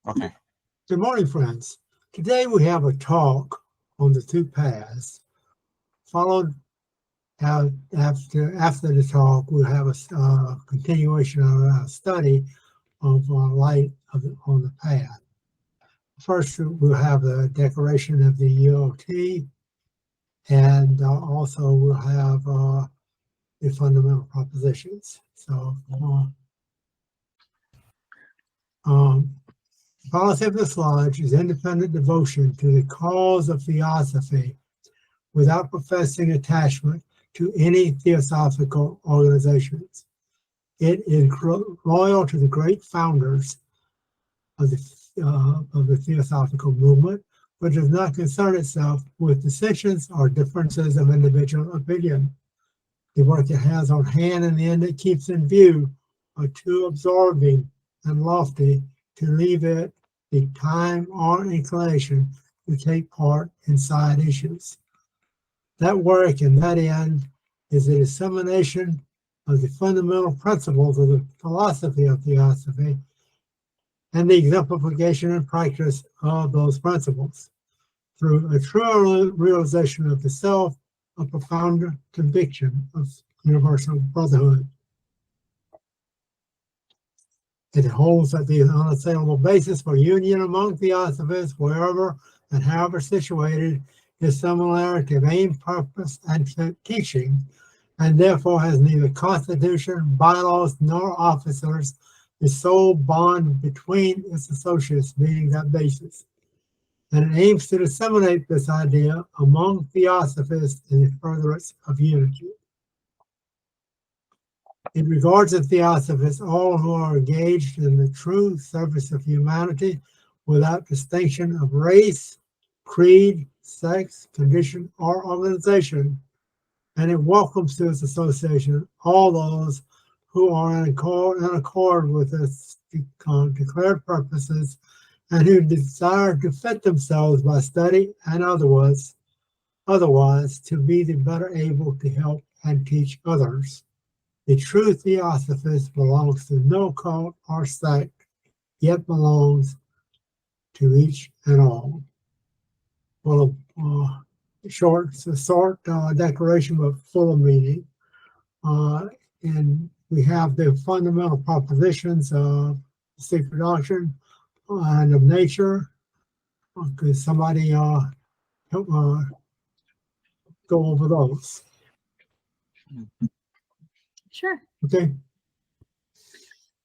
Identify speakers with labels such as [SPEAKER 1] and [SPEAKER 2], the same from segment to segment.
[SPEAKER 1] Okay.
[SPEAKER 2] Good morning, friends. Today we have a talk on the two paths. Followed after the talk, we'll have a continuation of our study of light on the path. First, we'll have the declaration of the UOT, and also we'll have the fundamental propositions. So, policy of this lodge is independent devotion to the cause of theosophy without professing attachment to any theosophical organizations. It is loyal to the great founders of the theosophical movement, but does not concern itself with dissensions or differences of individual opinion. The work it has on hand and the end it keeps in view are too absorbing and lofty to leave it the time or inclination to take part in side issues. That work and that end is the dissemination of the fundamental principles of the philosophy of theosophy and the exemplification and practice of those principles through a true realization of the self, a profound conviction of universal brotherhood. It holds that the unassailable basis for union among theosophists, wherever and however situated, is similarity of aim, purpose, and teaching, and therefore has neither constitution, bylaws, nor officers, the sole bond between its associates being that basis. And it aims to disseminate this idea among theosophists in the furtherance of unity. It regards as theosophists all who are engaged in the true service of humanity without distinction of race, creed, sex, condition, or organization, and it welcomes to its association all those who are in accord with its declared purposes and who desire to fit themselves by study and otherwise to be the better able to help and teach others. The true theosophist belongs to no cult or sect, yet belongs to each and all. Well, short declaration, but full of meaning. And we have the fundamental propositions of secret doctrine and of nature. Could somebody help go over those?
[SPEAKER 3] Sure.
[SPEAKER 2] Okay.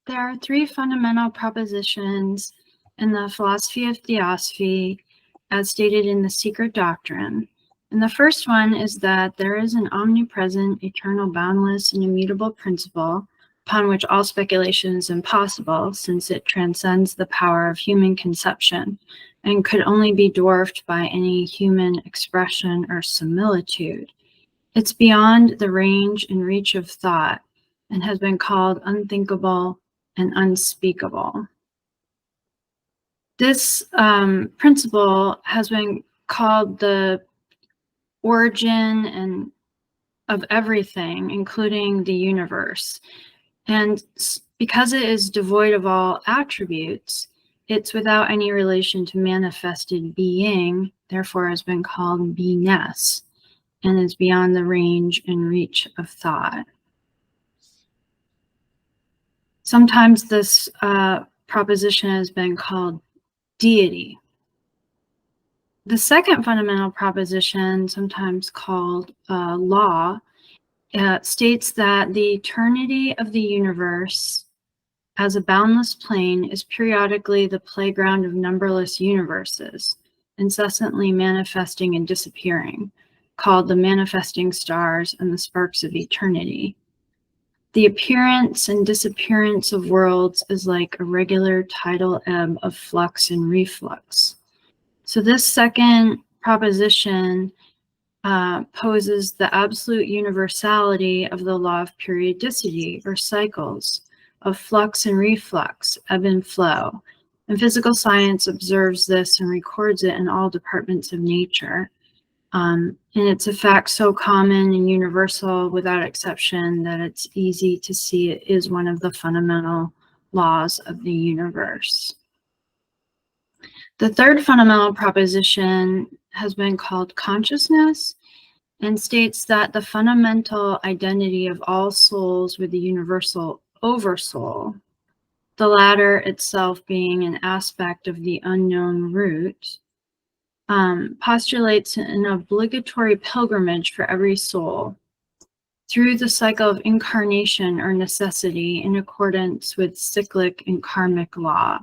[SPEAKER 3] There are three fundamental propositions in the philosophy of theosophy as stated in the secret doctrine. And the first one is that there is an omnipresent, eternal, boundless, and immutable principle upon which all speculation is impossible, since it transcends the power of human conception and could only be dwarfed by any human expression or similitude. It's beyond the range and reach of thought and has been called unthinkable and unspeakable. This principle has been called the origin of everything, including the universe. And because it is devoid of all attributes, it's without any relation to manifested being, therefore has been called beingness, and is beyond the range and reach of thought. Sometimes this proposition has been called deity. The second fundamental proposition, sometimes called law, states that the eternity of the universe as a boundless plane is periodically the playground of numberless universes, incessantly manifesting and disappearing, called the manifesting stars and the sparks of eternity. The appearance and disappearance of worlds is like a regular tidal ebb of flux and reflux. So this second proposition poses the absolute universality of the law of periodicity or cycles of flux and reflux, ebb and flow. And physical science observes this and records it in all departments of nature. And it's a fact so common and universal without exception that it's easy to see it is one of the fundamental laws of the universe. The third fundamental proposition has been called consciousness and states that the fundamental identity of all souls with the universal oversoul, the latter itself being an aspect of the unknown root, postulates an obligatory pilgrimage for every soul through the cycle of incarnation or necessity in accordance with cyclic and karmic law.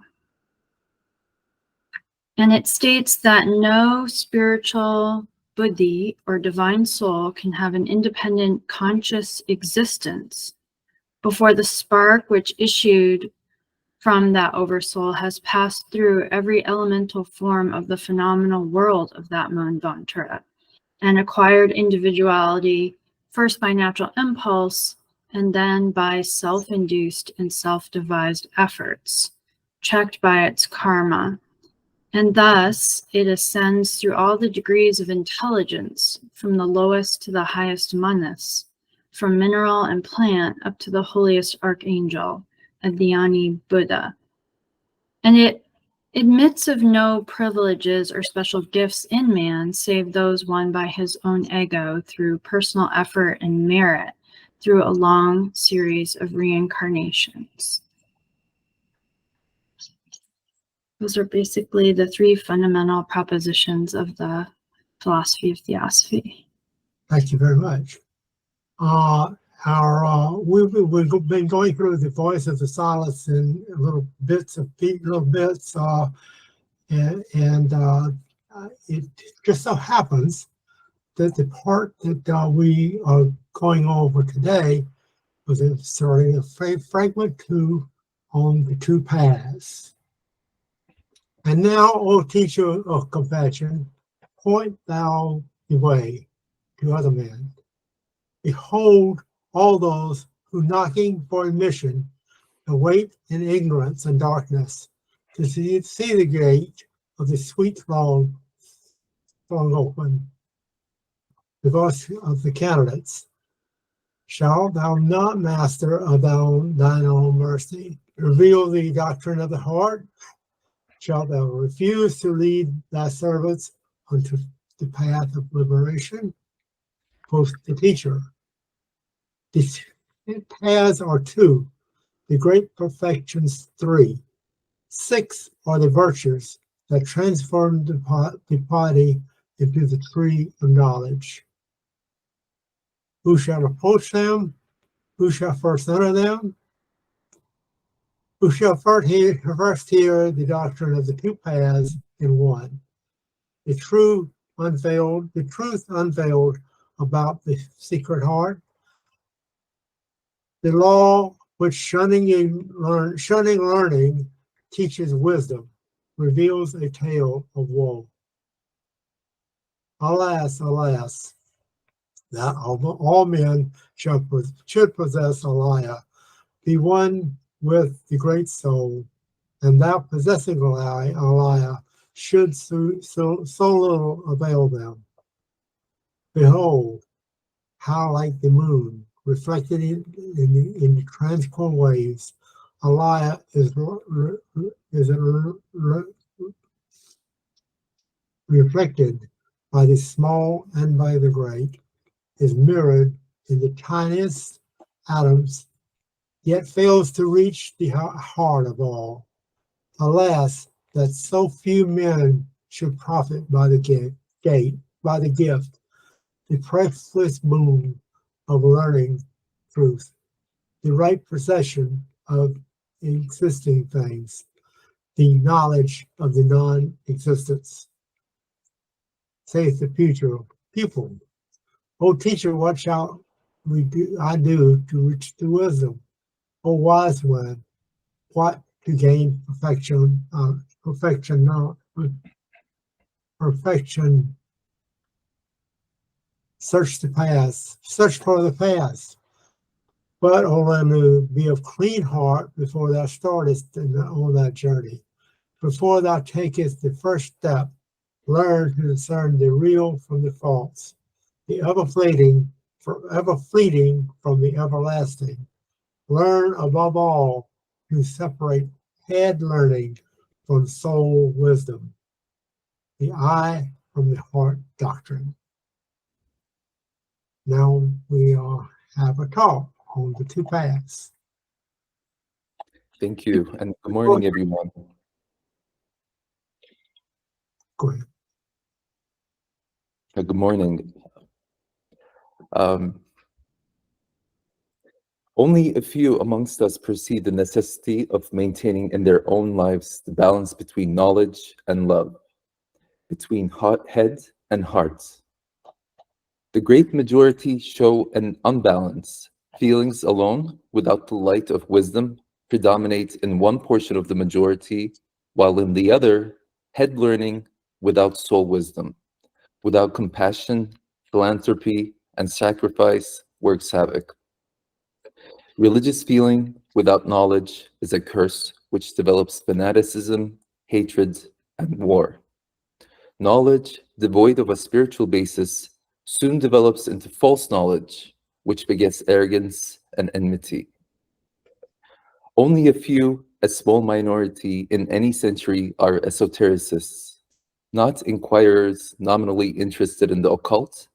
[SPEAKER 3] And it states that no spiritual buddhi or divine soul can have an independent conscious existence before the spark which issued from that oversoul has passed through every elemental form of the phenomenal world of that manvantara and acquired individuality, first by natural impulse and then by self-induced and self-devised efforts, checked by its karma. And thus it ascends through all the degrees of intelligence, from the lowest to the highest manas, from mineral and plant up to the holiest archangel, a Dhyani Buddha. And it admits of no privileges or special gifts in man, save those won by his own ego through personal effort and merit, through a long series of reincarnations. Those are basically the three fundamental propositions of the philosophy of theosophy.
[SPEAKER 2] Thank you very much. We've been going through the voice of the silence in little bits, it just so happens that the part that we are going over today was starting a fragment 2 on the two paths. And now, O teacher of compassion, point thou the way to other men. Behold all those who, knocking for admission, await in ignorance and darkness to see the gate of the sweet throng flung open. The voice of the candidates. Shalt thou not, master of thine own mercy, reveal the doctrine of the heart? Shalt thou refuse to lead thy servants unto the path of liberation? Quoth the teacher. The paths are 2, the great perfections 3. 6 are the virtues that transform the body into the tree of knowledge. Who shall approach them? Who shall first enter them? Who shall first hear the doctrine of the two paths in one? The truth unveiled about the secret heart. The law which shunning learning teaches wisdom, reveals a tale of woe. Alas, alas, that all men should possess Alaya, be one with the great soul, and thou possessing Alaya should so little avail them. Behold, how like the moon, reflected in the tranquil waves, Alaya is reflected by the small and by the great, is mirrored in the tiniest atoms, yet fails to reach the heart of all. Alas, that so few men should profit by the gift, the priceless boon of learning truth, the right possession of existing things, the knowledge of the non-existence. Saith the pupil, O teacher, what shall I do to reach the wisdom? O wise one, what to gain perfection? Search for the past. But, O Lenu, be of clean heart before thou startest on that journey. Before thou takest the first step, learn to discern the real from the false, the ever fleeting from the everlasting. Learn above all to separate head learning from soul wisdom. the eye from the heart doctrine. Now we have a talk on the two paths.
[SPEAKER 1] Thank you, and good morning, everyone.
[SPEAKER 2] Go ahead.
[SPEAKER 1] Good morning. Only a few amongst us perceive the necessity of maintaining in their own lives the balance between knowledge and love, between head and heart. The great majority show an unbalance. Feelings alone, without the light of wisdom, predominate in one portion of the majority, while in the other, head learning without soul wisdom, without compassion, philanthropy, and sacrifice works havoc. Religious feeling without knowledge is a curse which develops fanaticism, hatred, and war. Knowledge devoid of a spiritual basis soon develops into false knowledge, which begets arrogance and enmity. Only a few, a small minority in any century, are esotericists, not inquirers nominally interested in the occult,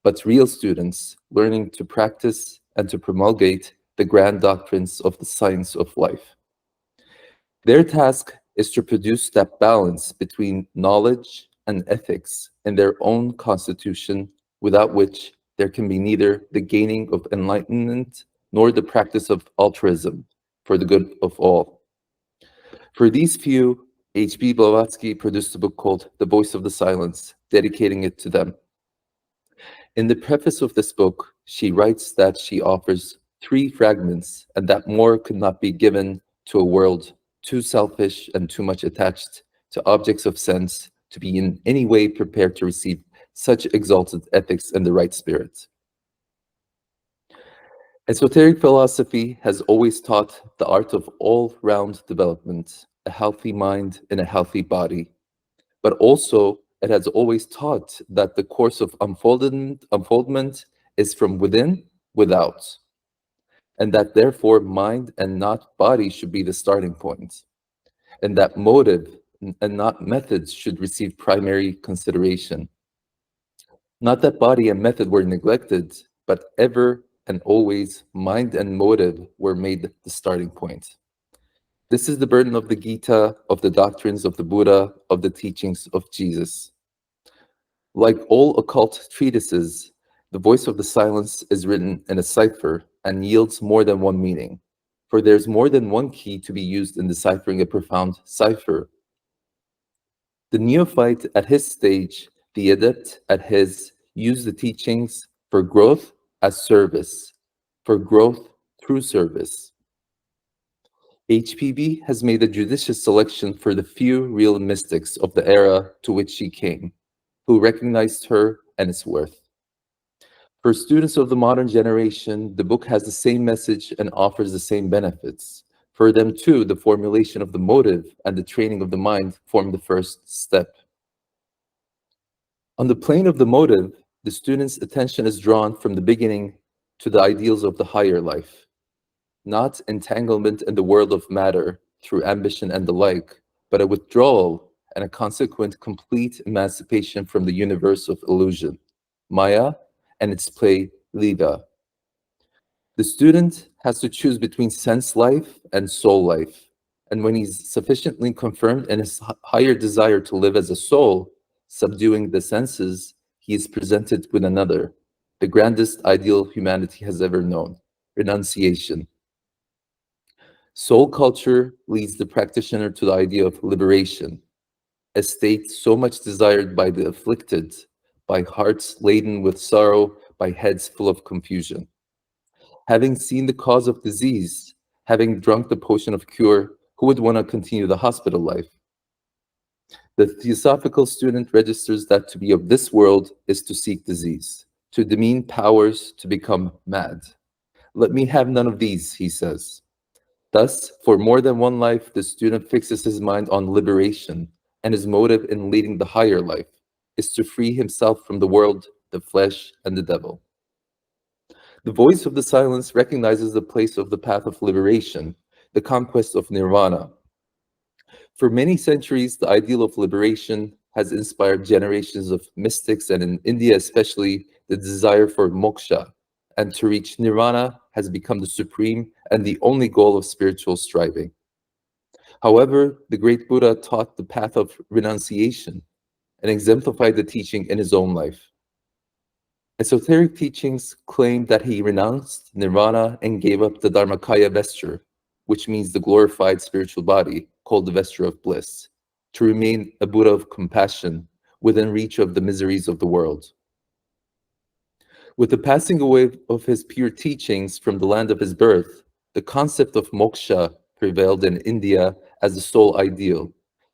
[SPEAKER 1] but real students learning to practice and to promulgate the grand doctrines of the science of life. Their task is to produce that balance between knowledge and ethics in their own constitution, without which there can be neither the gaining of enlightenment nor the practice of altruism for the good of all. For these few, H.P. Blavatsky produced a book called The Voice of the Silence, dedicating it to them. In the preface of this book, she writes that she offers 3 fragments and that more could not be given to a world too selfish and too much attached to objects of sense to be in any way prepared to receive such exalted ethics in the right spirit. Esoteric philosophy has always taught the art of all-round development, a healthy mind in a healthy body, but also it has always taught that the course of unfoldment is from within, without, and that therefore mind and not body should be the starting point, and that motive and not methods should receive primary consideration. Not that body and method were neglected, but ever and always mind and motive were made the starting point. This is the burden of the Gita, of the doctrines of the Buddha, of the teachings of Jesus. Like all occult treatises, the Voice of the Silence is written in a cipher and yields more than one meaning, for there's more than one key to be used in deciphering a profound cipher. The neophyte at his stage, the adept at his, use the teachings for growth as service, for growth through service. HPB has made a judicious selection for the few real mystics of the era to which she came, who recognized her and its worth. For students of the modern generation, the book has the same message and offers the same benefits. For them too, the formulation of the motive and the training of the mind form the first step. On the plane of the motive, the student's attention is drawn from the beginning to the ideals of the higher life, not entanglement in the world of matter through ambition and the like, but a withdrawal and a consequent complete emancipation from the universe of illusion, Maya, and its play, Lila. The student has to choose between sense life and soul life, and when he's sufficiently confirmed in his higher desire to live as a soul, subduing the senses, he is presented with another, the grandest ideal humanity has ever known, renunciation. Soul culture leads the practitioner to the idea of liberation, a state so much desired by the afflicted, by hearts laden with sorrow, by heads full of confusion. Having seen the cause of disease, having drunk the potion of cure, who would want to continue the hospital life? The theosophical student registers that to be of this world is to seek disease, to demean powers, to become mad. Let me have none of these, he says. Thus, for more than one life, the student fixes his mind on liberation, and his motive in leading the higher life is to free himself from the world, the flesh, and the devil. The Voice of the Silence recognizes the place of the path of liberation, the conquest of nirvana. For many centuries, the ideal of liberation has inspired generations of mystics, and in India especially, the desire for moksha and to reach nirvana has become the supreme and the only goal of spiritual striving. However, the great Buddha taught the path of renunciation and exemplified the teaching in his own life. Esoteric teachings claim that he renounced nirvana and gave up the Dharmakaya vesture, which means the glorified spiritual body, called the vesture of bliss, to remain a Buddha of compassion within reach of the miseries of the world. With the passing away of his pure teachings from the land of his birth, the concept of moksha prevailed in India as the sole ideal,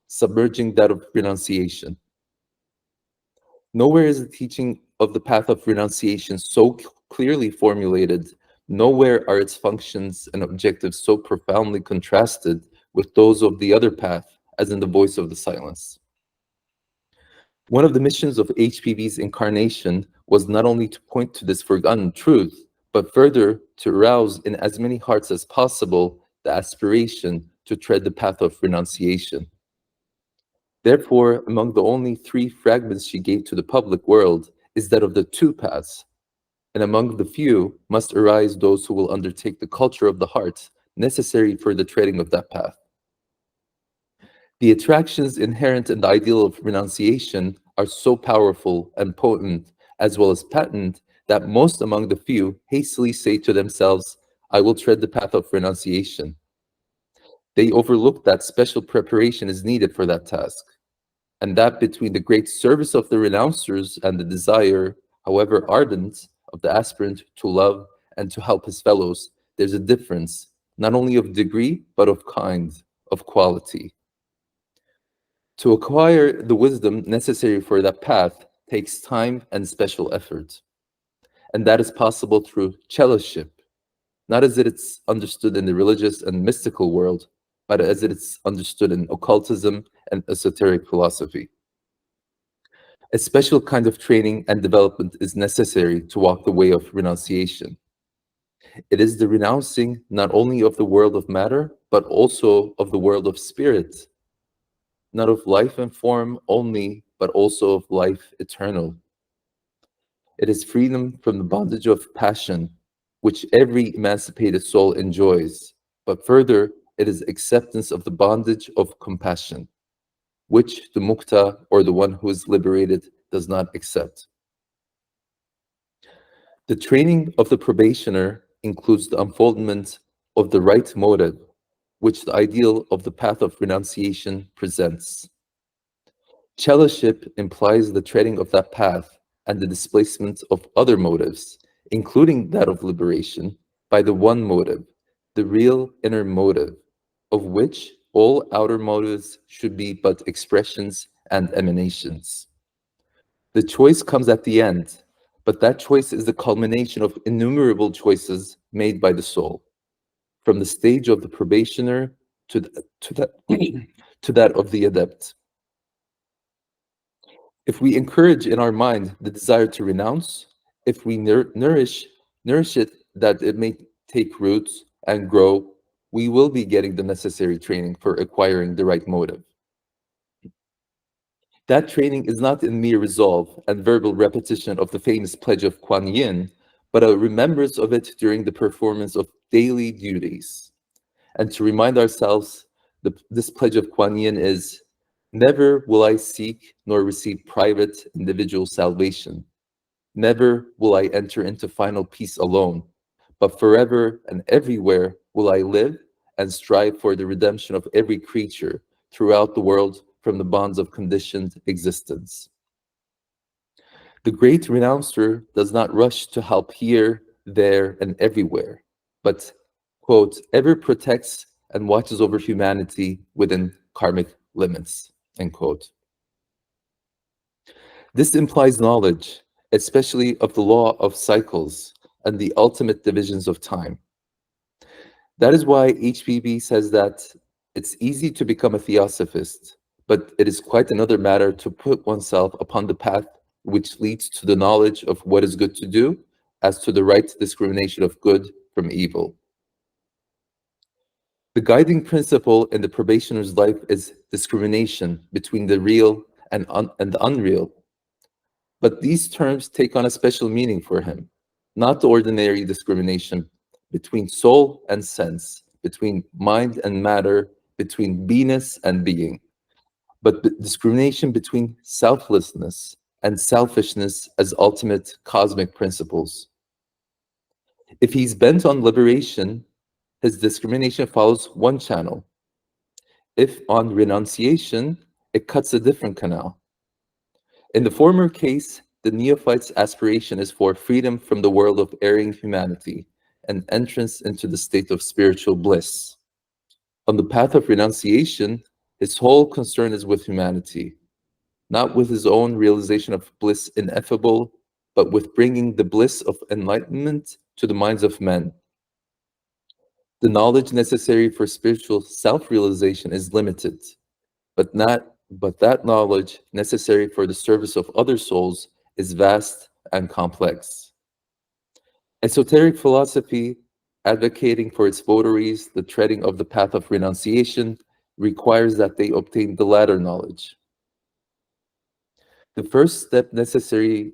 [SPEAKER 1] submerging that of renunciation. Nowhere is the teaching of the path of renunciation so clearly formulated. Nowhere are its functions and objectives so profoundly contrasted with those of the other path as in the voice of the silence. One of the missions of HPB's incarnation was not only to point to this forgotten truth, but further to arouse in as many hearts as possible the aspiration to tread the path of renunciation. Therefore, among the only 3 fragments she gave to the public world is that of the 2 paths, and among the few must arise those who will undertake the culture of the heart necessary for the treading of that path. The attractions inherent in the ideal of renunciation are so powerful and potent, as well as patent, that most among the few hastily say to themselves, "I will tread the path of renunciation." They overlook that special preparation is needed for that task, and that between the great service of the renouncers and the desire, however ardent, of the aspirant to love and to help his fellows, there's a difference, not only of degree, but of kind, of quality. To acquire the wisdom necessary for that path takes time and special effort. And that is possible through fellowship, not as it's understood in the religious and mystical world, but as it's understood in occultism and esoteric philosophy. A special kind of training and development is necessary to walk the way of renunciation. It is the renouncing not only of the world of matter, but also of the world of spirit, not of life and form only, but also of life eternal. It is freedom from the bondage of passion, which every emancipated soul enjoys, but further, it is acceptance of the bondage of compassion, which the mukta, or the one who is liberated, does not accept. The training of the probationer includes the unfoldment of the right motive, which the ideal of the path of renunciation presents. Fellowship implies the treading of that path and the displacement of other motives, including that of liberation, by the one motive, the real inner motive, of which all outer motives should be but expressions and emanations. The choice comes at the end, but that choice is the culmination of innumerable choices made by the soul, from the stage of the probationer to that of the adept. If we encourage in our mind the desire to renounce, if we nourish it that it may take roots and grow, we will be getting the necessary training for acquiring the right motive. That training is not in mere resolve and verbal repetition of the famous pledge of Kuan Yin, but a remembrance of it during the performance of daily duties. And to remind ourselves, this pledge of Kuan Yin is, "Never will I seek nor receive private individual salvation. Never will I enter into final peace alone, but forever and everywhere will I live and strive for the redemption of every creature throughout the world from the bonds of conditioned existence." The great renouncer does not rush to help here, there, and everywhere, but, quote, ever protects and watches over humanity within karmic limits, end quote. This implies knowledge, especially of the law of cycles and the ultimate divisions of time. That is why HPB says that it's easy to become a theosophist, but it is quite another matter to put oneself upon the path which leads to the knowledge of what is good to do, as to the right discrimination of good from evil. The guiding principle in the probationer's life is discrimination between the real and the unreal. But these terms take on a special meaning for him, not the ordinary discrimination between soul and sense, between mind and matter, between beingness and being, but the discrimination between selflessness and selfishness as ultimate cosmic principles. If he's bent on liberation, his discrimination follows one channel. If on renunciation, it cuts a different canal. In the former case, the neophyte's aspiration is for freedom from the world of erring humanity and entrance into the state of spiritual bliss. On the path of renunciation, his whole concern is with humanity, not with his own realization of bliss ineffable, but with bringing the bliss of enlightenment to the minds of men. The knowledge necessary for spiritual self-realization is limited, but that knowledge necessary for the service of other souls is vast and complex. Esoteric philosophy, advocating for its votaries the treading of the path of renunciation, requires that they obtain the latter knowledge. The first necessary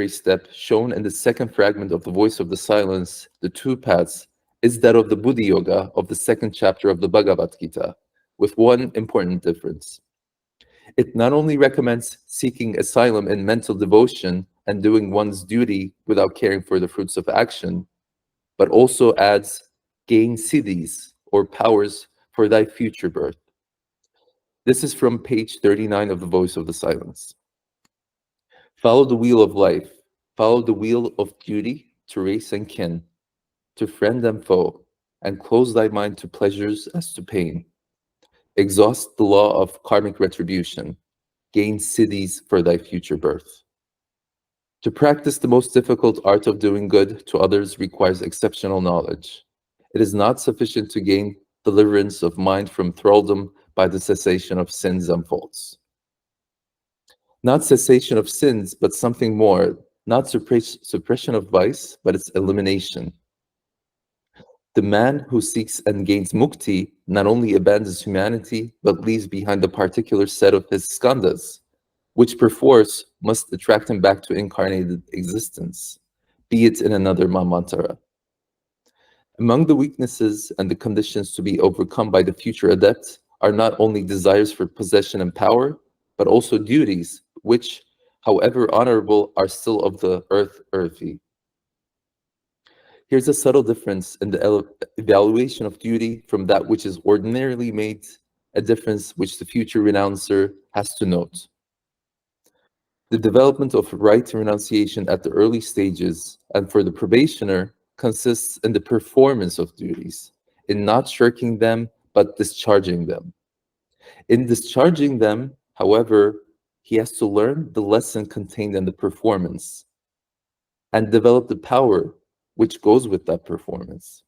[SPEAKER 1] step shown in the second fragment of the Voice of the Silence, the two paths, is that of the Buddhi Yoga of the second chapter of the Bhagavad Gita, with one important difference. It not only recommends seeking asylum in mental devotion and doing one's duty without caring for the fruits of action, but also adds gain siddhis, or powers for thy future birth. This is from page 39 of the Voice of the Silence. Follow the wheel of life, follow the wheel of duty to race and kin, to friend and foe, and close thy mind to pleasures as to pain. Exhaust the law of karmic retribution, gain siddhis for thy future birth. To practice the most difficult art of doing good to others requires exceptional knowledge. It is not sufficient to gain deliverance of mind from thraldom by the cessation of sins and faults. Not cessation of sins, but something more, not suppression of vice, but its elimination. The man who seeks and gains mukti not only abandons humanity, but leaves behind the particular set of his skandhas, which perforce must attract him back to incarnated existence, be it in another manvantara. Among the weaknesses and the conditions to be overcome by the future adept are not only desires for possession and power, but also duties, which, however honorable, are still of the earthy. Here's a subtle difference in the evaluation of duty from that which is ordinarily made, a difference which the future renouncer has to note. The development of right renunciation at the early stages and for the probationer consists in the performance of duties, in not shirking them, but discharging them. In discharging them, however, he has to learn the lesson contained in the performance and develop the power which goes with that performance.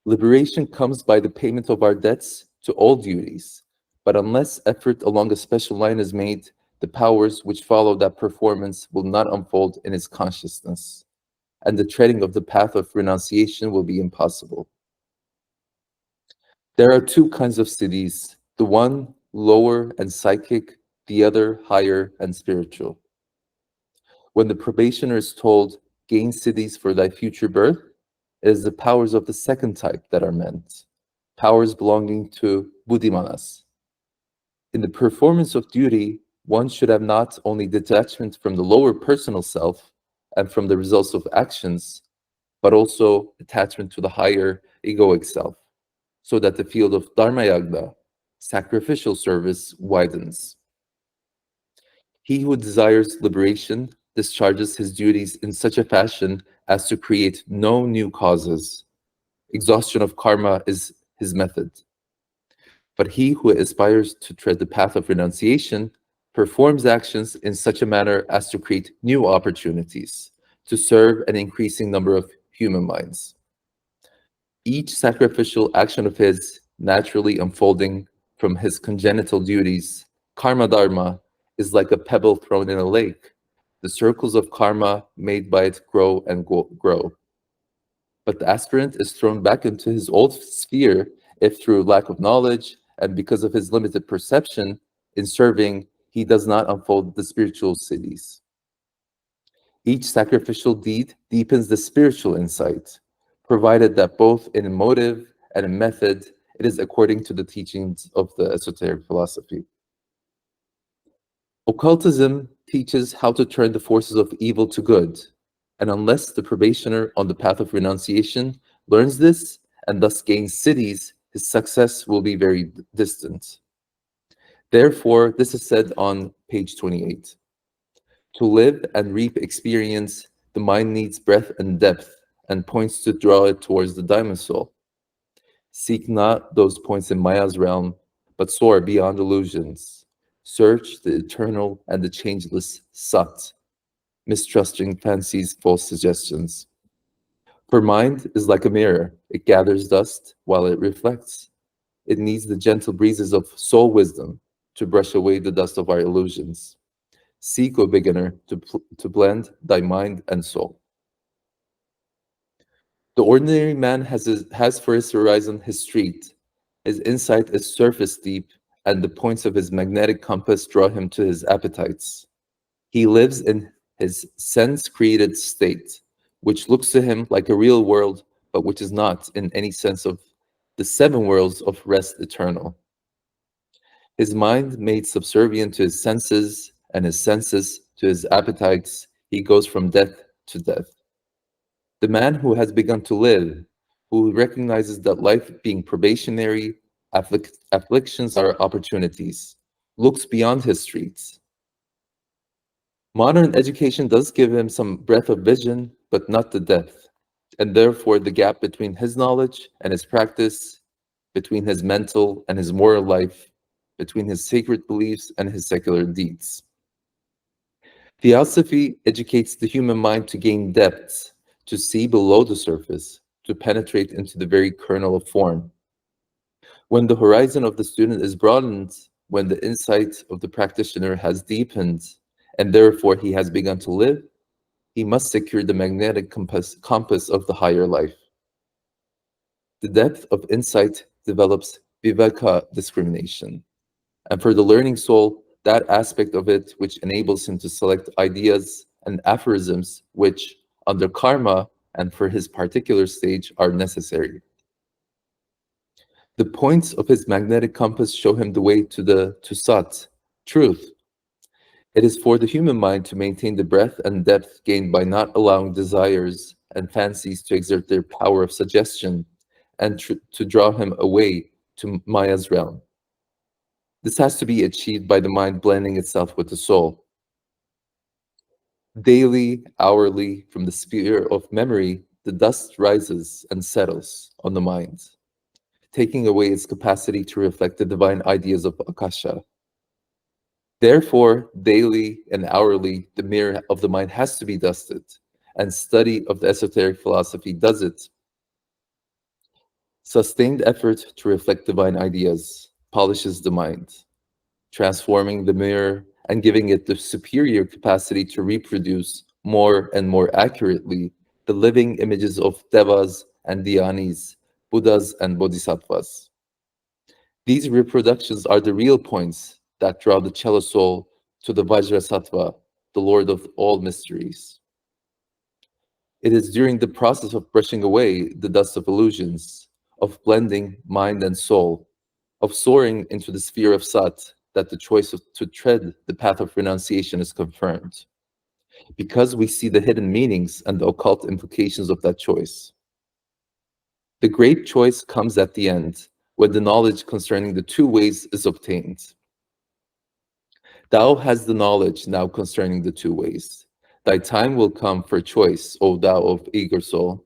[SPEAKER 1] Liberation comes by the payment of our debts to all duties, but unless effort along a special line is made, the powers which follow that performance will not unfold in his consciousness, and the treading of the path of renunciation will be impossible. There are two kinds of siddhis, the one lower and psychic, the other higher and spiritual. When the probationer is told, gain siddhis for thy future birth, it is the powers of the second type that are meant, powers belonging to buddhimanas. In the performance of duty, one should have not only detachment from the lower personal self and from the results of actions, but also attachment to the higher egoic self, so that the field of dharma yagna, sacrificial service, widens. He who desires liberation discharges his duties in such a fashion as to create no new causes. Exhaustion of karma is his method. But he who aspires to tread the path of renunciation performs actions in such a manner as to create new opportunities to serve an increasing number of human minds. Each sacrificial action of his, naturally unfolding from his congenital duties, karma dharma, is like a pebble thrown in a lake. The circles of karma made by it grow and grow. But the aspirant is thrown back into his old sphere if through lack of knowledge and because of his limited perception, In serving, he does not unfold the spiritual cities. Each sacrificial deed deepens the spiritual insight, provided that both in motive and in method, it is according to the teachings of the esoteric philosophy. Occultism teaches how to turn the forces of evil to good, and unless the probationer on the path of renunciation learns this and thus gains cities, his success will be very distant. Therefore, this is said on page 28. To live and reap experience, the mind needs breadth and depth, and points to draw it towards the diamond soul. Seek not those points in Maya's realm, but soar beyond illusions. Search the eternal and the changeless Sat, mistrusting fancy's false suggestions. For mind is like a mirror, it gathers dust while it reflects. It needs the gentle breezes of soul wisdom to brush away the dust of our illusions. Seek, O beginner, to blend thy mind and soul. The ordinary man has for his horizon his street. His insight is surface deep, and the points of his magnetic compass draw him to his appetites. He lives in his sense-created state, which looks to him like a real world, but which is not in any sense of the seven worlds of rest eternal. His mind made subservient to his senses, and his senses to his appetites, he goes from death to death. The man who has begun to live, who recognizes that life being probationary, afflictions are opportunities, looks beyond his streets. Modern education does give him some breadth of vision, but not the depth, and therefore the gap between his knowledge and his practice, between his mental and his moral life, between his sacred beliefs and his secular deeds. Theosophy educates the human mind to gain depths, to see below the surface, to penetrate into the very kernel of form. When the horizon of the student is broadened, when the insight of the practitioner has deepened, and therefore he has begun to live, he must secure the magnetic compass of the higher life. The depth of insight develops viveka discrimination, and for the learning soul, that aspect of it which enables him to select ideas and aphorisms which, under karma and for his particular stage, are necessary. The points of his magnetic compass show him the way to Sat, truth. It is for the human mind to maintain the breadth and depth gained by not allowing desires and fancies to exert their power of suggestion and to draw him away to Maya's realm. This has to be achieved by the mind blending itself with the soul. Daily, hourly, from the sphere of memory, the dust rises and settles on the mind, taking away its capacity to reflect the divine ideas of Akasha. Therefore, daily and hourly, the mirror of the mind has to be dusted, and study of the esoteric philosophy does it. Sustained effort to reflect divine ideas polishes the mind, transforming the mirror and giving it the superior capacity to reproduce more and more accurately the living images of devas and dhyanis, Buddhas and bodhisattvas. These reproductions are the real points that draw the cello soul to the Vajrasattva, the Lord of all mysteries. It is during the process of brushing away the dust of illusions, of blending mind and soul, of soaring into the sphere of Sat, that the choice to tread the path of renunciation is confirmed, because we see the hidden meanings and the occult implications of that choice. The great choice comes at the end, when the knowledge concerning the two ways is obtained. Thou hast the knowledge now concerning the two ways. Thy time will come for choice, O thou of eager soul.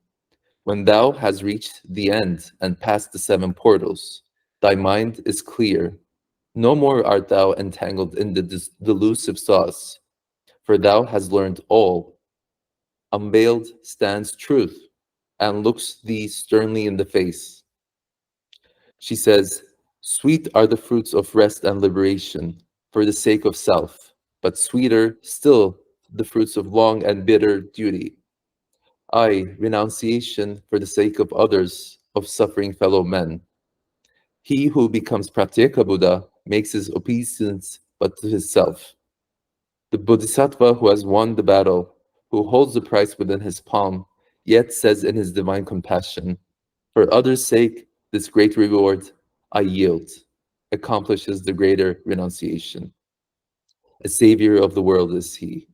[SPEAKER 1] When thou hast reached the end and passed the seven portals, thy mind is clear. No more art thou entangled in the delusive sauce, for thou hast learned all. Unveiled stands truth and looks thee sternly in the face. She says, sweet are the fruits of rest and liberation for the sake of self, but sweeter still the fruits of long and bitter duty. Aye, renunciation for the sake of others, of suffering fellow men. He who becomes Pratyeka Buddha makes his obeisance but to himself. The bodhisattva who has won the battle, who holds the prize within his palm, yet says in his divine compassion, "For others' sake, this great reward, I yield," accomplishes the greater renunciation. A savior of the world is he.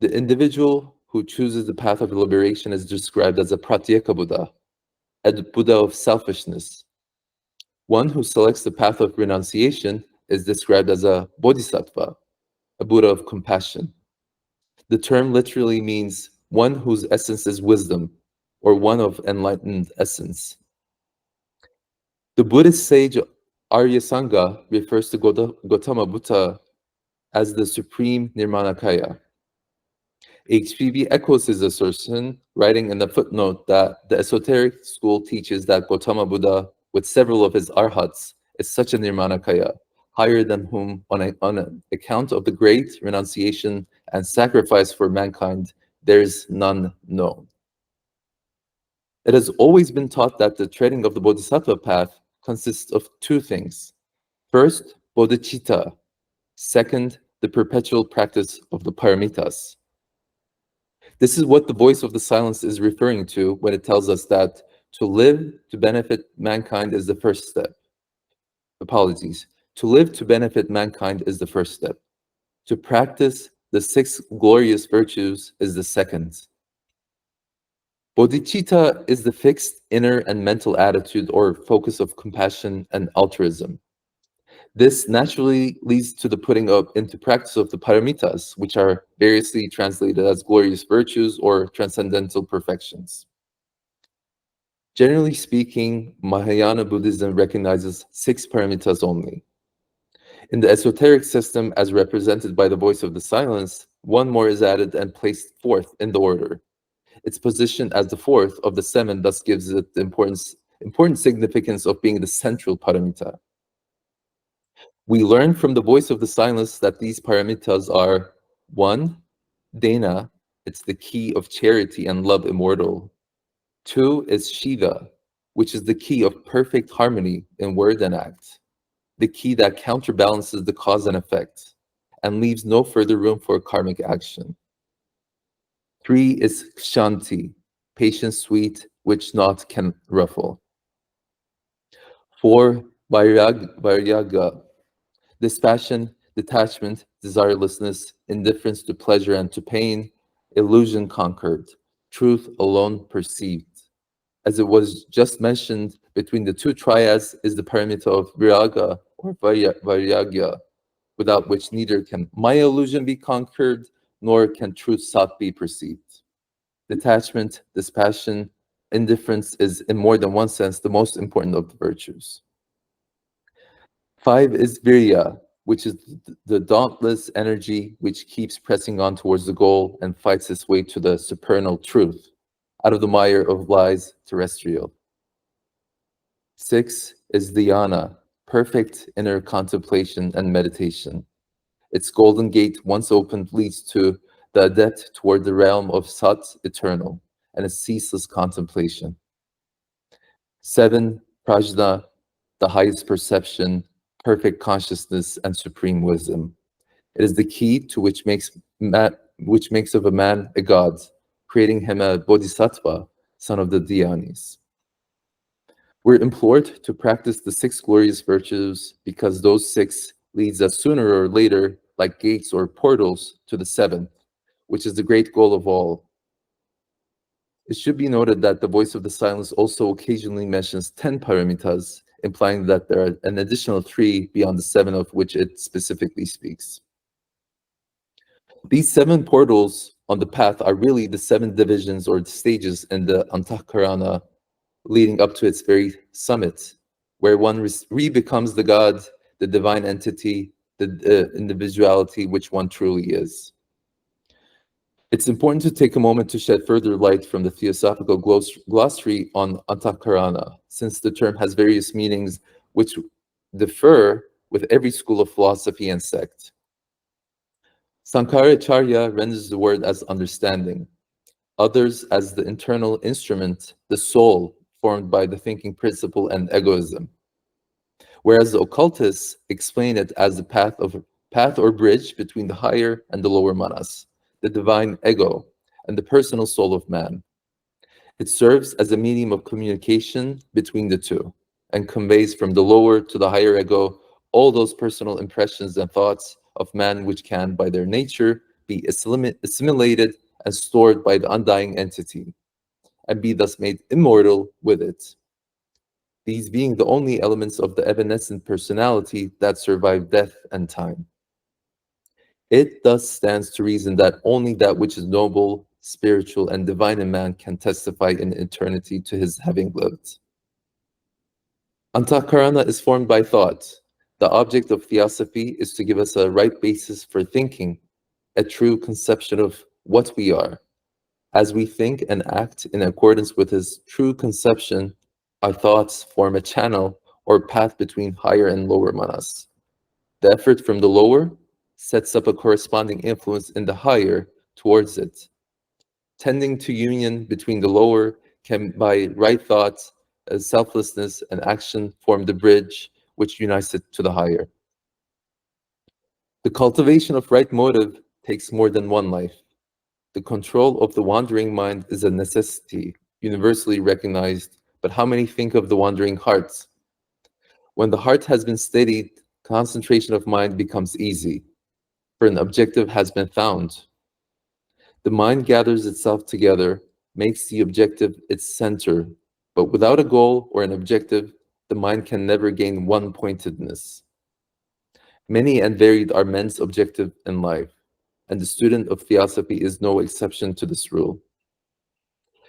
[SPEAKER 1] The individual who chooses the path of liberation is described as a pratyeka Buddha, a Buddha of selfishness. One who selects the path of renunciation is described as a bodhisattva, a Buddha of compassion. The term literally means one whose essence is wisdom, or one of enlightened essence. The Buddhist sage Arya Sangha refers to Gautama Buddha as the supreme Nirmanakaya. HPV echoes his assertion, writing in the footnote that the esoteric school teaches that Gautama Buddha, with several of his arhats, is such a Nirmanakaya, higher than whom, on account of the great renunciation and sacrifice for mankind, there is none known. It has always been taught that the treading of the Bodhisattva path consists of two things. First, bodhicitta. Second, the perpetual practice of the paramitas. This is what the voice of the silence is referring to when it tells us that to live to benefit mankind is the first step. Apologies. To live to benefit mankind is the first step. To practice the 6 glorious virtues is the second. Bodhicitta is the fixed inner and mental attitude or focus of compassion and altruism. This naturally leads to the putting into practice of the paramitas, which are variously translated as glorious virtues or transcendental perfections. Generally speaking, Mahayana Buddhism recognizes 6 paramitas only. In the esoteric system, as represented by the voice of the silence, one more is added and placed fourth in the order. Its position as the fourth of the 7 thus gives it the important significance of being the central paramita. We learn from the voice of the silence that these paramitas are 1. Dena, it's the key of charity and love immortal. 2 is Shiva, which is the key of perfect harmony in word and act, the key that counterbalances the cause and effect, and leaves no further room for karmic action. 3 is Kshanti, patience sweet, which naught can ruffle. 4, Vairagya, dispassion, detachment, desirelessness, indifference to pleasure and to pain, illusion conquered, truth alone perceived. As it was just mentioned, between the 2 triads is the paramita of viraga or vairagya, without which neither can Maya illusion be conquered, nor can truth sought be perceived. Detachment, dispassion, indifference is, in more than one sense, the most important of the virtues. 5 is virya, which is the dauntless energy which keeps pressing on towards the goal and fights its way to the supernal truth, out of the mire of lies terrestrial. 6 is dhyana, perfect inner contemplation and meditation. Its golden gate, once opened, leads to the adept toward the realm of Sat, eternal, and a ceaseless contemplation. 7, prajna, the highest perception, perfect consciousness, and supreme wisdom. It is the key to which makes of a man a god, creating him a bodhisattva, son of the dhyanis. We're implored to practice the 6 glorious virtues because those 6 leads us sooner or later, like gates or portals, to the 7th, which is the great goal of all. It should be noted that the voice of the silence also occasionally mentions 10 paramitas, implying that there are an additional 3 beyond the 7 of which it specifically speaks. These 7 portals on the path are really the 7 divisions or stages in the Antahkarana, leading up to its very summit, where one re-becomes the God, the divine entity, the individuality which one truly is. It's important to take a moment to shed further light from the Theosophical glossary on Antahkarana, since the term has various meanings which differ with every school of philosophy and sect. Sankaracharya renders the word as understanding, others as the internal instrument, the soul, formed by the thinking principle and egoism. whereas the occultists explain it as the path or bridge between the higher and the lower manas, the divine ego, and the personal soul of man. It serves as a medium of communication between the two and conveys from the lower to the higher ego all those personal impressions and thoughts of man which can, by their nature, be assimilated and stored by the undying entity, and be thus made immortal with it. These being the only elements of the evanescent personality that survive death and time. It thus stands to reason that only that which is noble, spiritual, and divine in man can testify in eternity to his having lived. Antakarana is formed by thought. The object of theosophy is to give us a right basis for thinking, a true conception of what we are. As we think and act in accordance with his true conception, our thoughts form a channel or path between higher and lower manas. The effort from the lower sets up a corresponding influence in the higher towards it. Tending to union between the lower can, by right thoughts, selflessness, and action, form the bridge which unites it to the higher. The cultivation of right motive takes more than one life. The control of the wandering mind is a necessity, universally recognized, but how many think of the wandering heart? When the heart has been steadied, concentration of mind becomes easy, for an objective has been found. The mind gathers itself together, makes the objective its center, but without a goal or an objective, the mind can never gain one-pointedness. Many and varied are men's objective in life, and the student of theosophy is no exception to this rule.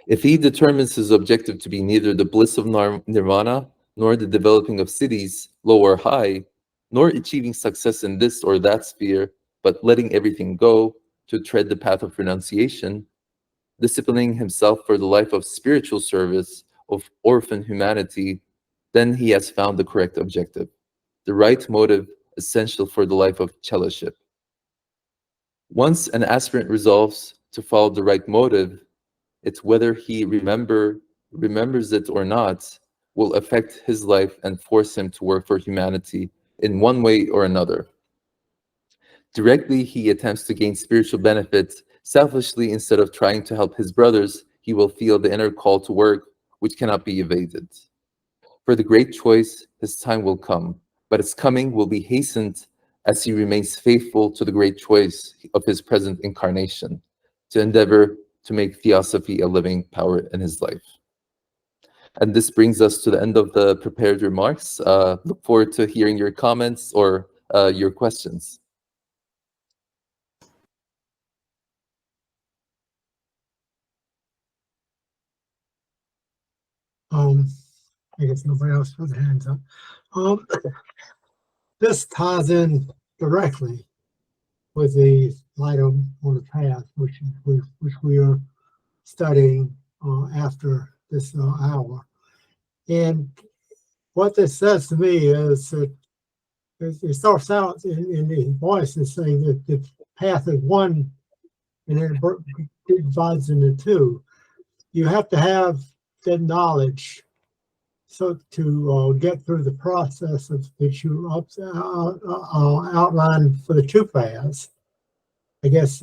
[SPEAKER 1] If he determines his objective to be neither the bliss of nirvana, nor the developing of cities, low or high, nor achieving success in this or that sphere, but letting everything go to tread the path of renunciation, disciplining himself for the life of spiritual service, of orphan humanity, then he has found the correct objective, the right motive essential for the life of fellowship. Once an aspirant resolves to follow the right motive, it's whether he remembers it or not will affect his life and force him to work for humanity in one way or another. Directly, he attempts to gain spiritual benefits. Selfishly, instead of trying to help his brothers, he will feel the inner call to work, which cannot be evaded. For the great choice, his time will come, but its coming will be hastened as he remains faithful to the great choice of his present incarnation, to endeavor to make theosophy a living power in his life. And this brings us to the end of the prepared remarks. Look forward to hearing your comments or your questions.
[SPEAKER 2] I guess nobody else put their hands up. This ties in directly with the light on the path, which we are studying after this hour. And what this says to me is that it starts out in the voice is saying that the path is one, and then it divides into two. You have to have that knowledge so to get through the process of that you outlined for the two paths. I guess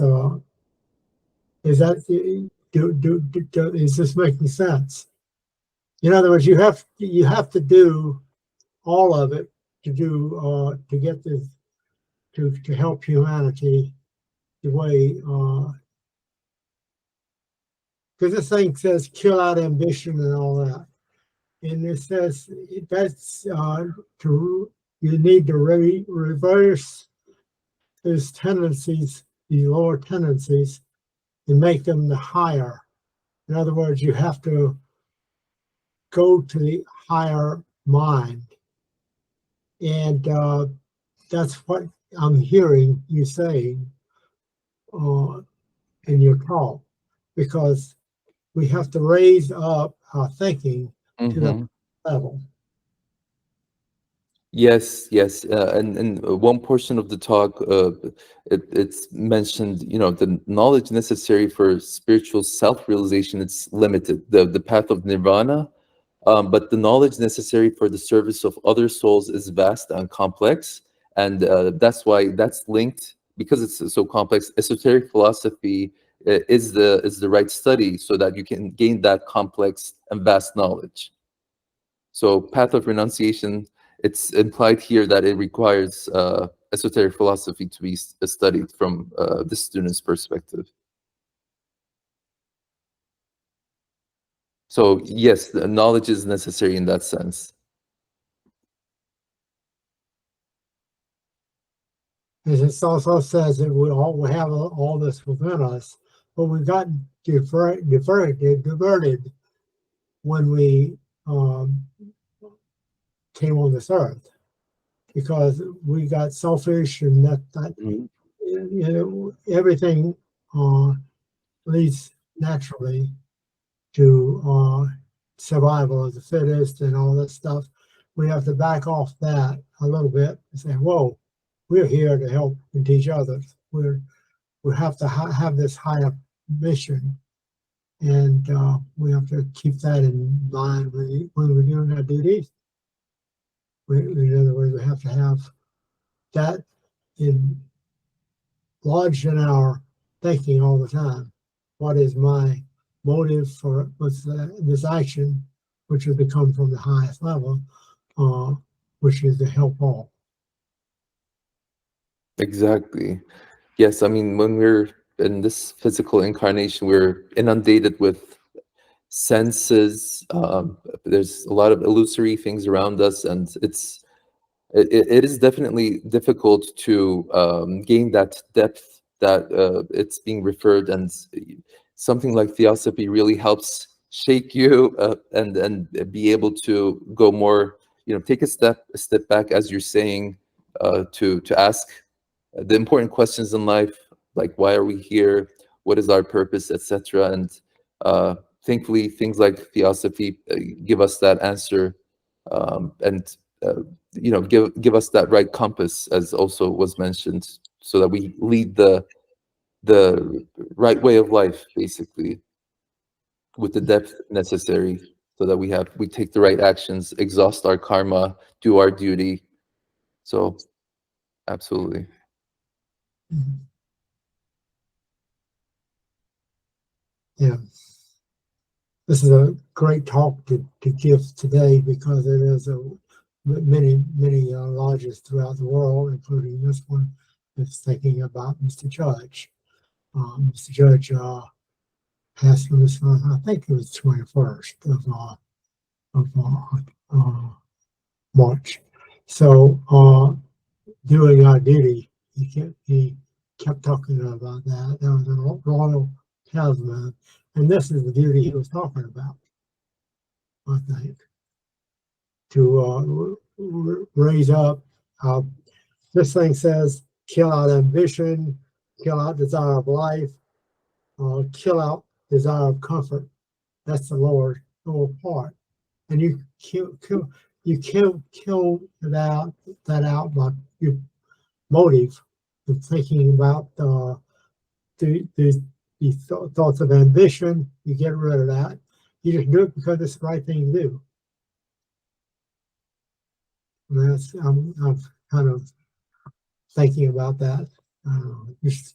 [SPEAKER 2] is that is this making sense? In other words, you have to do all of it to get this to help humanity the way because this thing says kill out ambition and all that. And it says that's you need to reverse those tendencies, the lower tendencies, and make them the higher. In other words, you have to go to the higher mind. And that's what I'm hearing you saying in your talk, because we have to raise up our thinking to the level.
[SPEAKER 1] Yes, yes, and one portion of the talk, it's mentioned, the knowledge necessary for spiritual self-realization, it's limited. The path of nirvana but the knowledge necessary for the service of other souls is vast and complex, and that's why that's linked, because it's so complex. Esoteric philosophy is the right study so that you can gain that complex and vast knowledge. So path of renunciation, it's implied here that it requires esoteric philosophy to be studied from the student's perspective. So yes, the knowledge is necessary in that sense.
[SPEAKER 2] As it also says that we have all this within us, but we got diverted when we came on this earth, because we got selfish, and that
[SPEAKER 1] Mhm.
[SPEAKER 2] everything leads naturally to survival of the fittest and all that stuff. We have to back off that a little bit and say, whoa, we're here to help and teach others. We have to have this higher mission, and we have to keep that in mind when we're doing our duties. In other words, we have to have that lodged in our thinking all the time. What is my motive for this action, which has come from the highest level, which is to help all.
[SPEAKER 1] Exactly. Yes, I mean, when we're in this physical incarnation, we're inundated with senses. There's a lot of illusory things around us, and it is definitely difficult to gain that depth that it's being referred, and something like theosophy really helps shake you and be able to go more, take a step back, as you're saying, to ask the important questions in life, like why are we here, what is our purpose, etc. And thankfully, things like theosophy give us that answer, and give us that right compass, as also was mentioned, so that we lead the right way of life, basically, with the depth necessary, so that we take the right actions, exhaust our karma, do our duty. So absolutely.
[SPEAKER 2] Yeah. This is a great talk to give today, because it is many lodges throughout the world, including this one, that's thinking about Mr. Judge. Mr. Judge passed from this one, I think it was 21st of March. So doing our duty, he kept talking about that. That was a royal talisman, and this is the duty he was talking about, I think, to raise up. This thing says, kill out ambition, kill out desire of life, kill out desire of comfort. That's the lower part, and you kill that out by your motive of thinking about the thoughts of ambition. You get rid of that. You just do it because it's the right thing to do. And that's I'm kind of thinking about that. Just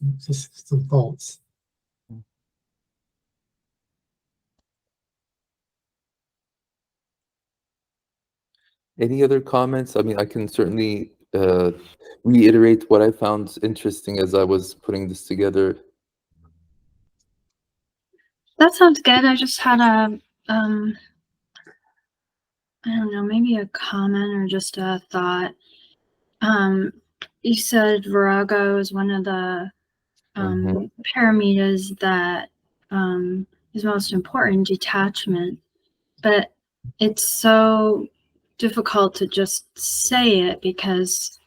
[SPEAKER 2] some thoughts.
[SPEAKER 1] Any other comments? I mean, I can certainly reiterate what I found interesting as I was putting this together.
[SPEAKER 3] That sounds good. I just had a, I don't know, maybe a comment or just a thought. You said Virago is one of the paramitas that is most important, detachment, but it's so difficult to just say it, because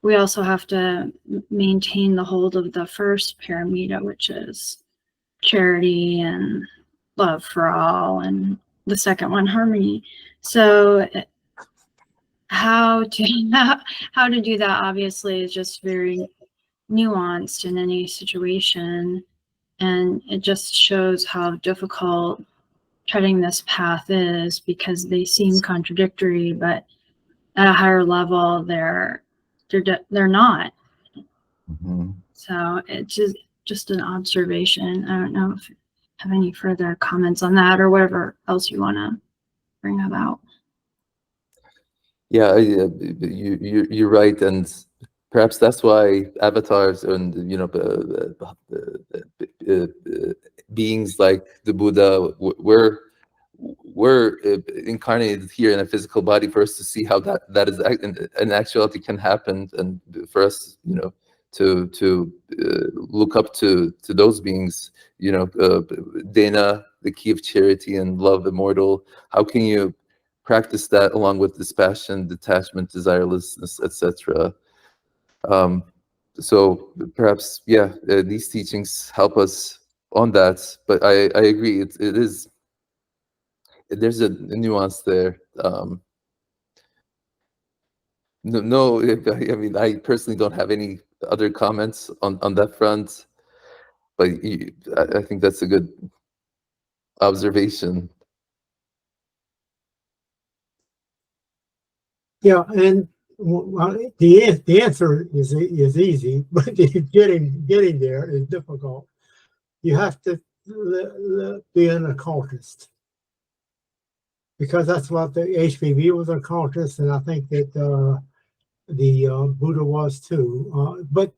[SPEAKER 3] we also have to maintain the hold of the first paramita, which is charity and love for all, and the second one, harmony. So how to do that, obviously, is just very nuanced in any situation, and it just shows how difficult treading this path is, because they seem contradictory, but at a higher level, they're not.
[SPEAKER 1] Mhm.
[SPEAKER 3] So it's just an observation. I don't know if you have any further comments on that or whatever else you want to bring about.
[SPEAKER 1] Yeah, you're right, and perhaps that's why avatars and beings like the Buddha were incarnated here in a physical body for us to see how that is in actuality can happen, and for us, to look up to those beings. Dana, the key of charity and love, immortal. How can you practice that along with dispassion, detachment, desirelessness, etc.? So perhaps, yeah, these teachings help us on that. But I agree, it is, there's a nuance there. No, I mean, I personally don't have any other comments on that front, but I think that's a good observation.
[SPEAKER 2] Yeah, and the answer is easy, but getting there is difficult. You have to be an occultist, because that's what the HPV was, an occultist, and I think that the Buddha was too. But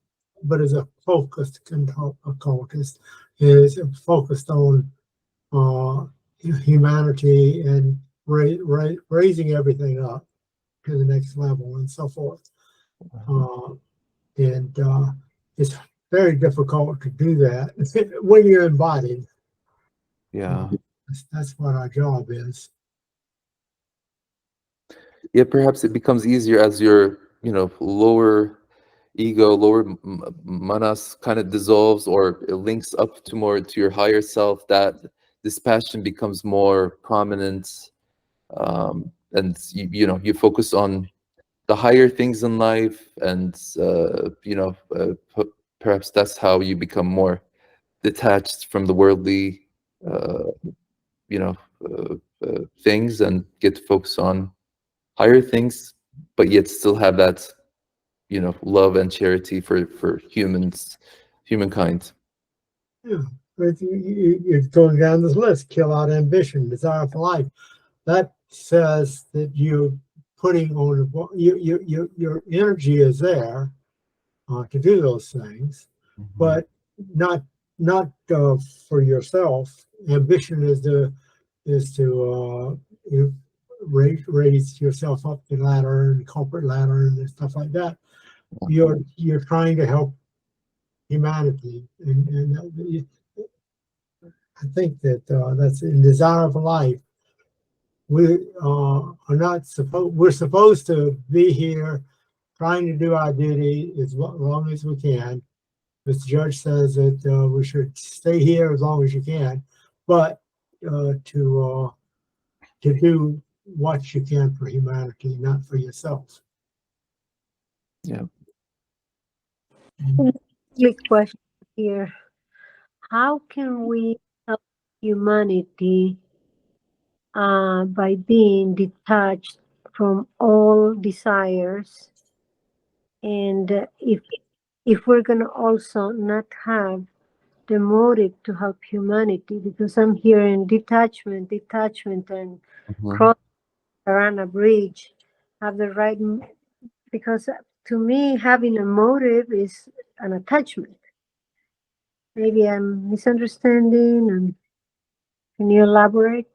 [SPEAKER 2] as a focused occultist, is focused on humanity and raising everything up to the next level and so forth. And it's very difficult to do that when you're embodied.
[SPEAKER 1] Yeah.
[SPEAKER 2] That's what our job is.
[SPEAKER 1] Yeah, perhaps it becomes easier as your, lower ego, lower manas kind of dissolves, or it links up to more to your higher self, that this passion becomes more prominent. And you focus on the higher things in life, and perhaps that's how you become more detached from the worldly uh, you know things, and get to focus on higher things, but yet still have that love and charity for humankind.
[SPEAKER 2] Yeah, but you're going down this list: kill out ambition, desire for life. That says that you're putting on your energy is there to do those things, but not for yourself. Ambition is to raise yourself up the ladder and corporate ladder and stuff like that. You're trying to help humanity, and I think that that's in desire of life. We are not supposed. We're supposed to be here, trying to do our duty as long as we can. Mr. Judge says that we should stay here as long as you can, but to do what you can for humanity, not for yourself.
[SPEAKER 1] Yeah.
[SPEAKER 4] Big question here. How can we help humanity by being detached from all desires? And if we're going to also not have the motive to help humanity, because I'm hearing detachment, and cross the Arana Bridge, have the right, because to me, having a motive is an attachment. Maybe I'm misunderstanding. And can you elaborate?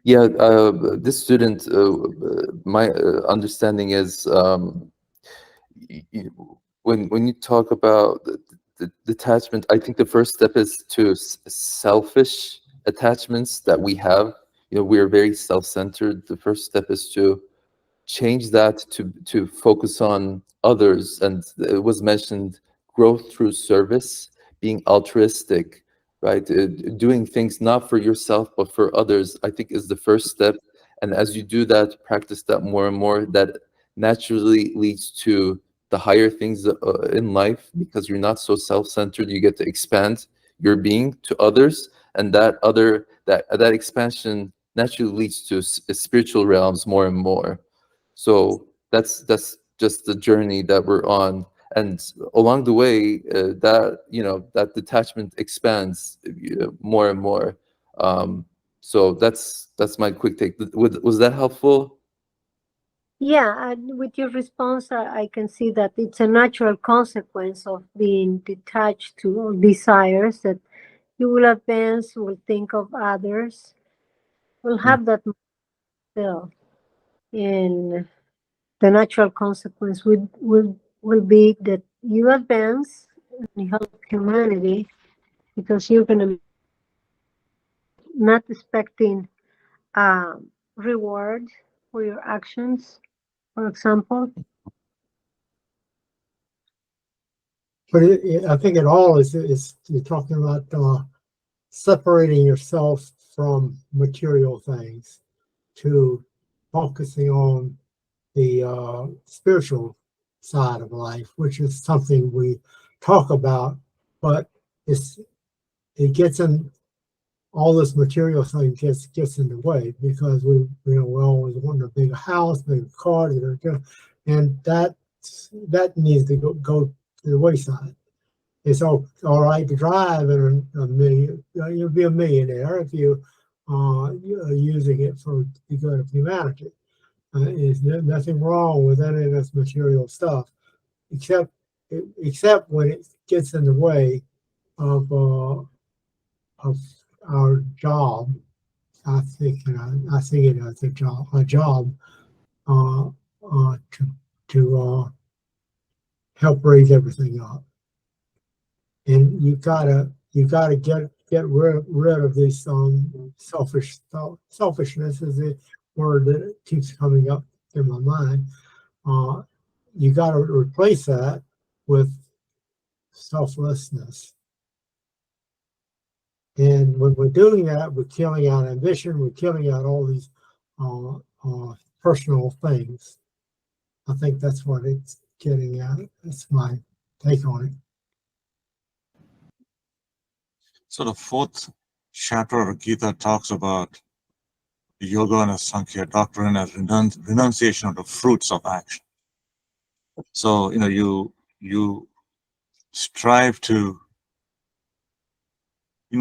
[SPEAKER 1] Yeah, this student, my understanding is, when you talk about the detachment, I think the first step is to selfish attachments that we have. We are very self-centered. The first step is to change that to focus on others, and it was mentioned, growth through service, being altruistic, right? Doing things not for yourself but for others, I think, is the first step. And as you do that, practice that more and more, that naturally leads to the higher things in life, because you're not so self-centered. You get to expand your being to others, and that expansion naturally leads to spiritual realms more and more. So that's just the journey that we're on, and along the way, that detachment expands more and more. So that's my quick take. Was that helpful?
[SPEAKER 4] Yeah, with your response, I can see that it's a natural consequence of being detached to desires, that you will advance, will think of others, will have that still. And the natural consequence will be that you advance and you help humanity, because you're going to be not expecting reward for your actions, for example.
[SPEAKER 2] But I think it all is you're talking about separating yourself from material things to focusing on the spiritual side of life, which is something we talk about, but it gets in, all this material thing gets in the way, because we always want a bigger house, bigger car, and that needs to go to the wayside. It's all right to drive and a million. You'll be a millionaire if you're using it for the good of humanity. There's nothing wrong with any of this material stuff, except when it gets in the way of our job. I think I see it as a job uh, to help raise everything up. And you gotta get rid of this selfishness is the word that keeps coming up in my mind. You got to replace that with selflessness. And when we're doing that, we're killing out ambition, we're killing out all these personal things. I think that's what it's getting at. That's my take on it.
[SPEAKER 5] So the fourth chapter of Gita talks about yoga and Sankhya doctrine as renunciation of the fruits of action. So you strive to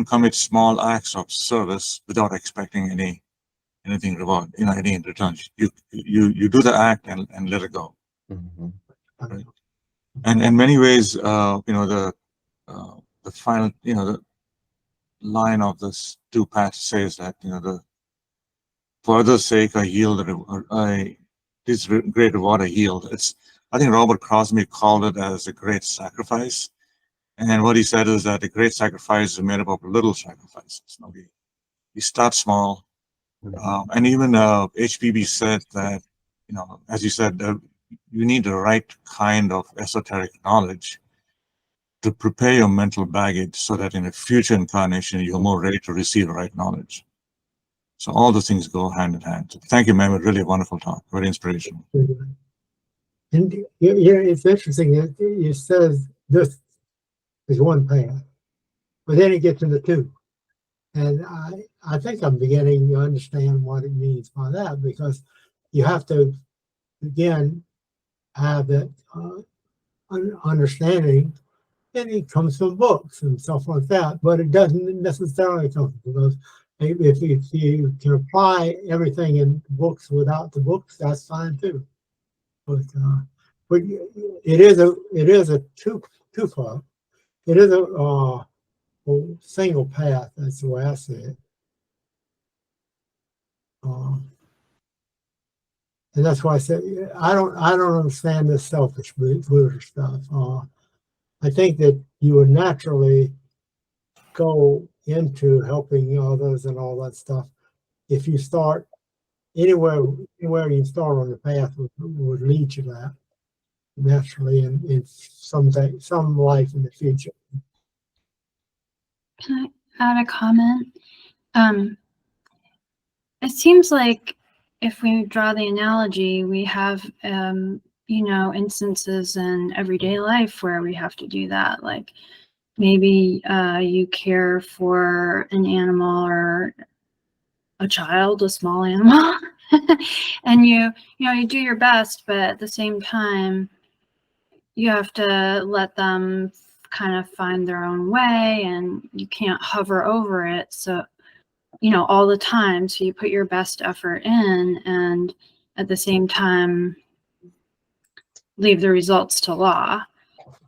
[SPEAKER 5] commit small acts of service without expecting anything reward, any in return. You do the act and let it go.
[SPEAKER 1] Mm-hmm.
[SPEAKER 5] Right? And in many ways, the final the line of this two paths says that for others' sake I yield, this great reward I yield. I think Robert Crosby called it as a great sacrifice. And what he said is that a great sacrifice is made up of little sacrifices. We start small. And even HPB said that, as you said, you need the right kind of esoteric knowledge to prepare your mental baggage so that in a future incarnation, you're more ready to receive the right knowledge. So all those things go hand in hand. So thank you, Mehmet. Really a wonderful talk. Very inspirational.
[SPEAKER 2] And it's interesting that it says this is one path, but then it gets into two. And I think I'm beginning to understand what it means by that, because you have to, again, have that understanding, and it comes from books and stuff like that, but it doesn't necessarily come from those. If you can apply everything in books without the books, that's fine too. But it is a two-part. It is a single path. That's the way I see it. And that's why I said I don't understand this selfish Buddha stuff. I think that you would naturally go into helping others and all that stuff if you start anywhere you start on the path would lead you to that naturally in some life in the future.
[SPEAKER 3] Can I add a comment? It seems like if we draw the analogy, we have, instances in everyday life where we have to do that. Like maybe you care for an animal or a child, a small animal, and you do your best, but at the same time, you have to let them kind of find their own way, and you can't hover over it. So, all the time. So you put your best effort in, and at the same time, leave the results to law.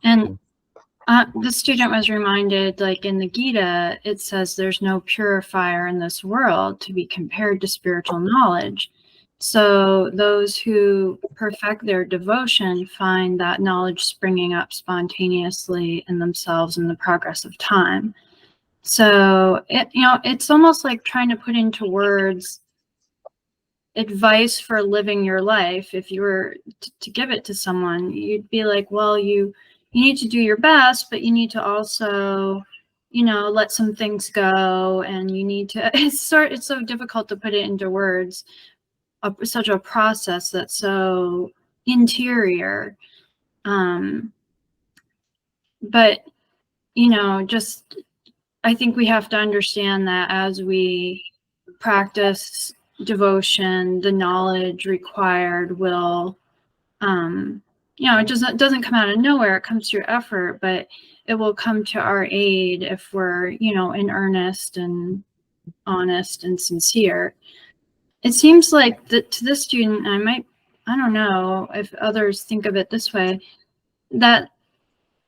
[SPEAKER 3] And the student was reminded, like in the Gita, it says there's no purifier in this world to be compared to spiritual knowledge. So those who perfect their devotion find that knowledge springing up spontaneously in themselves in the progress of time. So it's almost like trying to put into words advice for living your life. If you were to give it to someone, you'd be like, well, you need to do your best, but you need to also, let some things go, and you need to, it's so difficult to put it into words, such a process that's so interior. But, just, I think we have to understand that as we practice devotion, the knowledge required will, it doesn't come out of nowhere. It comes through effort, but it will come to our aid if we're, in earnest and honest and sincere. It seems like that to this student, I don't know if others think of it this way, that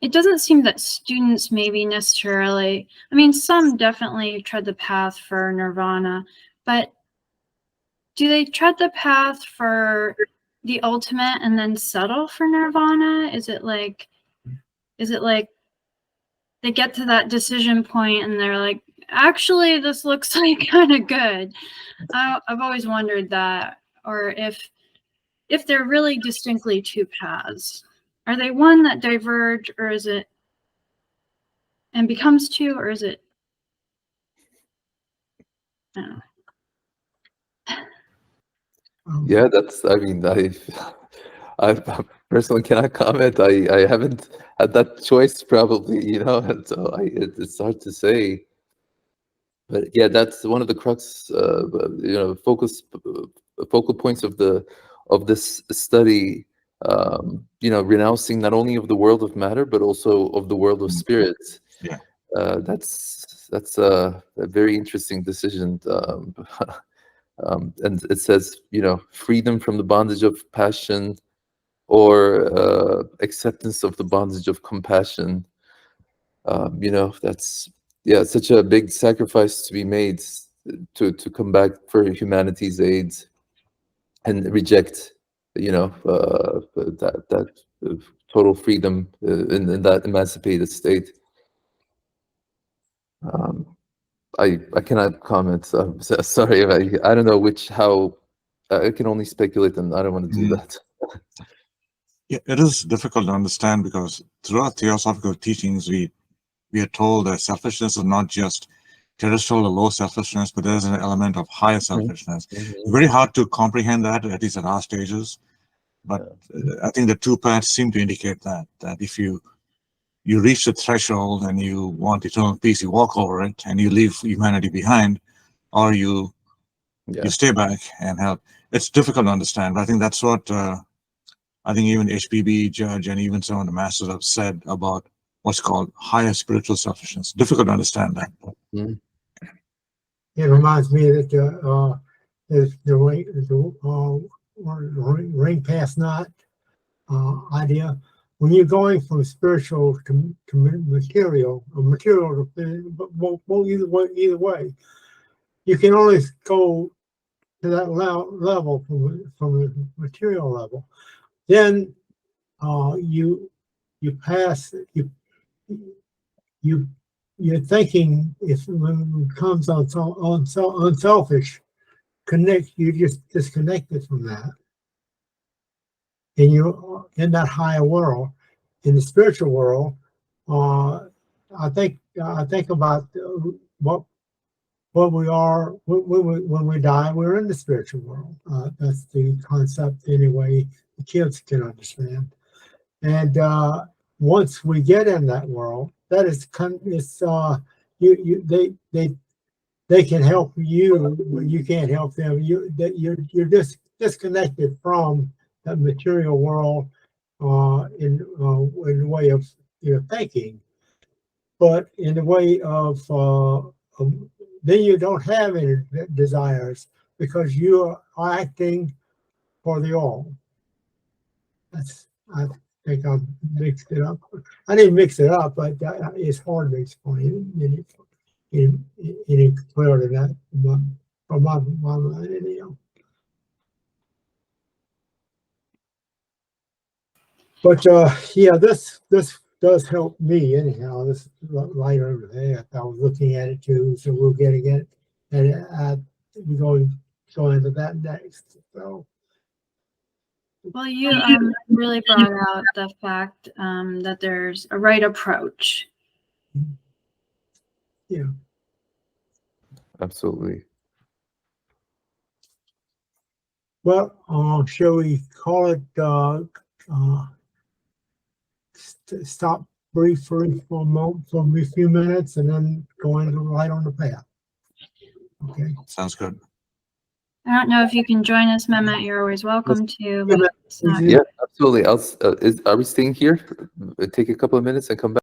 [SPEAKER 3] it doesn't seem that students maybe necessarily, some definitely tread the path for nirvana, but do they tread the path for the ultimate and then settle for nirvana? Is it like they get to that decision point and they're like, actually, this looks like kind of good? I've always wondered that, or if they're really distinctly two paths. Are they one that diverge, or is it and becomes two, or is it? I don't know.
[SPEAKER 1] Yeah, that's, I personally cannot comment. I haven't had that choice probably, and so it's hard to say. But yeah, that's one of the crux, focal points of this study. Renouncing not only of the world of matter, but also of the world of spirits.
[SPEAKER 5] Yeah.
[SPEAKER 1] That's a very interesting decision. And it says, freedom from the bondage of passion, or acceptance of the bondage of compassion. That's such a big sacrifice to be made to come back for humanity's aid and reject, that total freedom in that emancipated state. I cannot comment. Sorry, I don't know how. I can only speculate, and I don't want to do that.
[SPEAKER 5] Yeah, it is difficult to understand because throughout theosophical teachings, we are told that selfishness is not just terrestrial or low selfishness, but there's an element of higher selfishness. Very hard to comprehend that, at least at our stages. But I think the two paths seem to indicate that if you reach the threshold and you want eternal peace, you walk over it and you leave humanity behind, or you stay back and help. It's difficult to understand, but I think that's what I think even HPB Judge and even some of the masters have said about what's called higher spiritual selfishness. Difficult to understand that.
[SPEAKER 2] It reminds me that the ring pass not idea. When you're going from spiritual to material, or material to either way, you can only go to that level from the material level. Then you pass you're thinking, if when it comes on unselfish, you just disconnected from that, and you're in that higher world. In the spiritual world, I think about what we are when we die. We're in the spiritual world. That's the concept anyway. The kids can understand, and once we get in that world, that is they can help you when you can't help them. You're just disconnected from the material world in the way of your thinking, but in the way of then you don't have any desires because you are acting for the all. I think I mixed it up. I didn't mix it up, but it's hard to explain any clearer than that from my mind anyhow. But yeah, this does help me anyhow. This light over there, I was looking at it too, so we're getting it, and we're going into that next. So.
[SPEAKER 3] Well, you really brought out the fact that there's a right approach.
[SPEAKER 2] Yeah.
[SPEAKER 1] Absolutely.
[SPEAKER 2] Well, shall we call it stop briefly for a moment, for a few minutes, and then go into right on the path? Okay.
[SPEAKER 5] Sounds good.
[SPEAKER 3] I don't know if you can join us, Mehmet. You're always welcome to. But it's not
[SPEAKER 1] Yeah, absolutely. Are we staying here? Take a couple of minutes and come back.